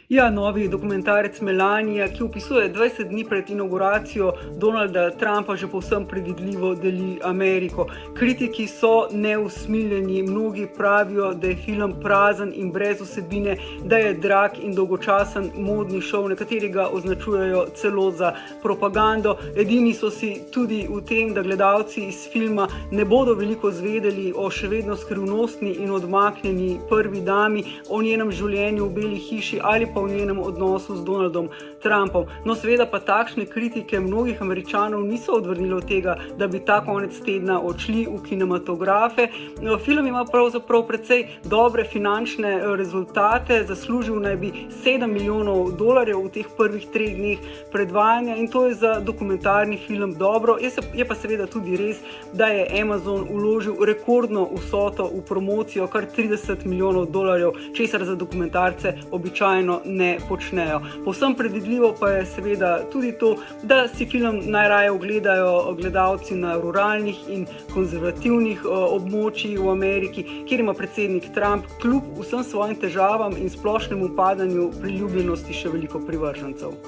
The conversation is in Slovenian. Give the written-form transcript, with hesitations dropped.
Ja, novi dokumentarec Melania, ki opisuje 20 dni pred inauguracijo Donalda Trumpa, že povsem predvidljivo deli Ameriko. Kritiki so neusmiljeni, mnogi pravijo, da je film prazen in brez vsebine, da je drag in dolgočasen modni šov, nekateri ga označujejo celo za propagando. Edini so si tudi v tem, da gledalci iz filma ne bodo veliko zvedeli o še vedno skrivnostni in odmaknjeni prvi dami, o njenem življenju v Beli hiši ali pa v njenem odnosu z Donaldom Trumpom. No, seveda pa takšne kritike mnogih Američanov niso odvrnile od tega, da bi ta konec tedna odšli v kinematografe. Film ima pravzaprav precej dobre finančne rezultate, zaslužil naj bi $7 milijonov v teh prvih 3 dneh predvajanja in to je za dokumentarni film dobro. Je pa seveda tudi res, da je Amazon vložil rekordno vsoto v promocijo, kar $30 milijonov, česar za dokumentarce običajno ne počnejo. Povsem predvidljivo pa je seveda tudi to, da si film najraje ogledajo gledalci na ruralnih in konzervativnih območjih v Ameriki, kjer ima predsednik Trump kljub vsem svojim težavam in splošnemu padanju priljubljenosti še veliko privržencev.